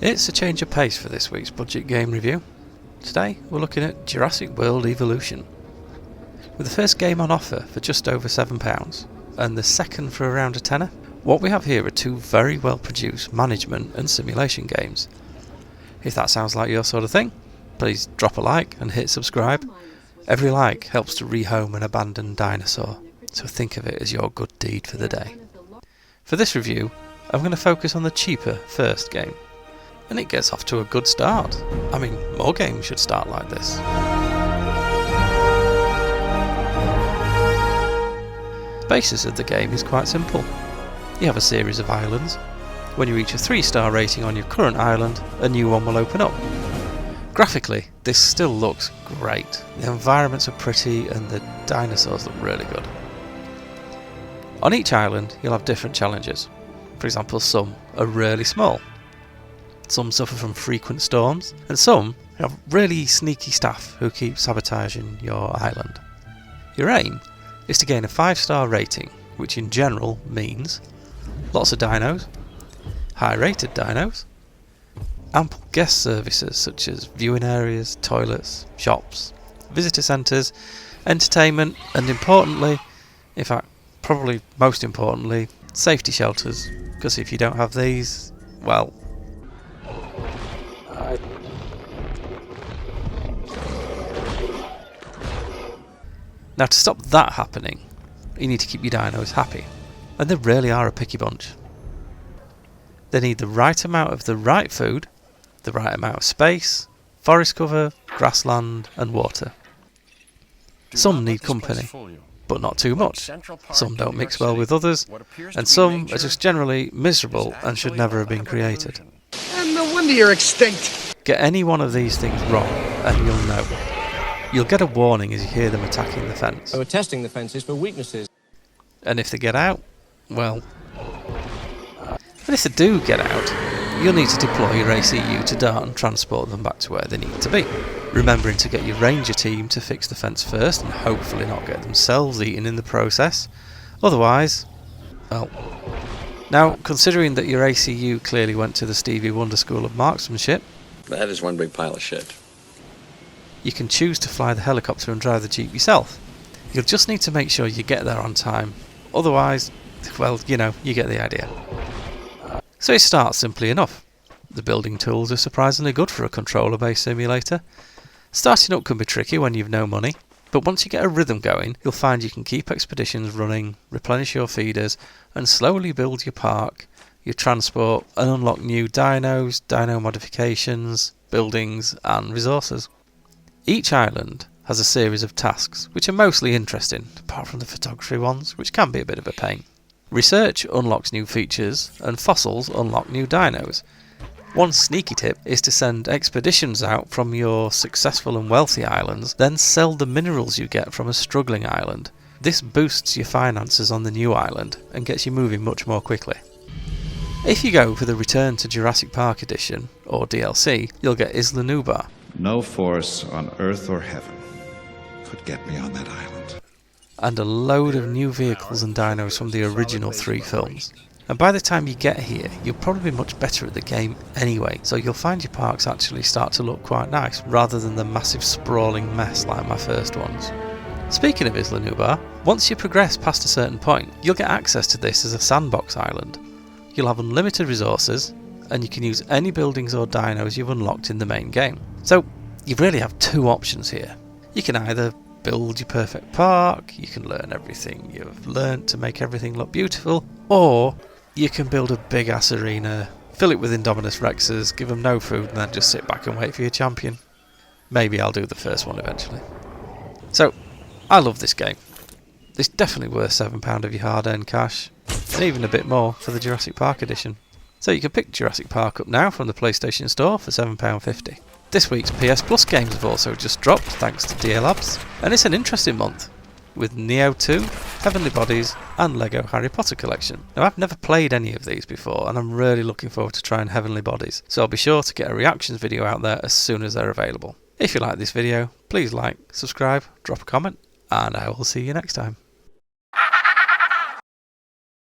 It's a change of pace for this week's budget game review. Today we're looking at Jurassic World Evolution. With the first game on offer for just over £7 and the second for around a tenner, what we have here are two very well produced management and simulation games. If that sounds like your sort of thing, please drop a like and hit subscribe. Every like helps to rehome an abandoned dinosaur, so think of it as your good deed for the day. For this review, I'm going to focus on the cheaper first game. And it gets off to a good start. I mean, more games should start like this. The basis of the game is quite simple. You have a series of islands. When you reach a 3-star rating on your current island, a new one will open up. Graphically, this still looks great. The environments are pretty and the dinosaurs look really good. On each island, you'll have different challenges. For example, some are really small. Some suffer from frequent storms, and some have really sneaky staff who keep sabotaging your island. Your aim is to gain a 5-star rating, which in general means lots of dinos, high-rated dinos, ample guest services such as viewing areas, toilets, shops, visitor centres, entertainment, and importantly, in fact probably most importantly, safety shelters, because if you don't have these, well, now to stop that happening, you need to keep your dinos happy, and they really are a picky bunch. They need the right amount of the right food, the right amount of space, forest cover, grassland and water. Some need company, but not too much. Some don't mix well with others, and some are just generally miserable and should never have been created. And no wonder you're extinct. Get any one of these things wrong and you'll know. You'll get a warning as you hear them attacking the fence. We're testing the fences for weaknesses. And if they get out, well... And if they do get out, you'll need to deploy your ACU to dart and transport them back to where they need to be. Remembering to get your ranger team to fix the fence first and hopefully not get themselves eaten in the process. Otherwise, well... Now, considering that your ACU clearly went to the Stevie Wonder School of Marksmanship... That is one big pile of shit. You can choose to fly the helicopter and drive the jeep yourself. You'll just need to make sure you get there on time. Otherwise, well, you know, you get the idea. So it starts simply enough. The building tools are surprisingly good for a controller-based simulator. Starting up can be tricky when you've no money, but once you get a rhythm going, you'll find you can keep expeditions running, replenish your feeders, and slowly build your park, your transport, and unlock new dinos, dino modifications, buildings, and resources. Each island has a series of tasks, which are mostly interesting, apart from the photography ones, which can be a bit of a pain. Research unlocks new features, and fossils unlock new dinos. One sneaky tip is to send expeditions out from your successful and wealthy islands, then sell the minerals you get from a struggling island. This boosts your finances on the new island, and gets you moving much more quickly. If you go for the Return to Jurassic Park edition, or DLC, you'll get Isla Nublar. No force on earth or heaven could get me on that island. And a load of new vehicles and dinos from the original 3 films. And by the time you get here, you'll probably be much better at the game anyway, so you'll find your parks actually start to look quite nice, rather than the massive sprawling mess like my first ones. Speaking of Isla Nublar, once you progress past a certain point, you'll get access to this as a sandbox island. You'll have unlimited resources, and you can use any buildings or dinos you've unlocked in the main game. So, you really have 2 options here. You can either build your perfect park, you can learn everything you've learnt to make everything look beautiful, or you can build a big ass arena, fill it with Indominus Rexes, give them no food, and then just sit back and wait for your champion. Maybe I'll do the first one eventually. So, I love this game. It's definitely worth £7 of your hard-earned cash, and even a bit more for the Jurassic Park edition. So you can pick Jurassic Park up now from the PlayStation Store for £7.50. This week's PS Plus games have also just dropped, thanks to DA Labs, and it's an interesting month, with Neo 2, Heavenly Bodies, and LEGO Harry Potter Collection. Now, I've never played any of these before, and I'm really looking forward to trying Heavenly Bodies, so I'll be sure to get a reactions video out there as soon as they're available. If you like this video, please like, subscribe, drop a comment, and I will see you next time.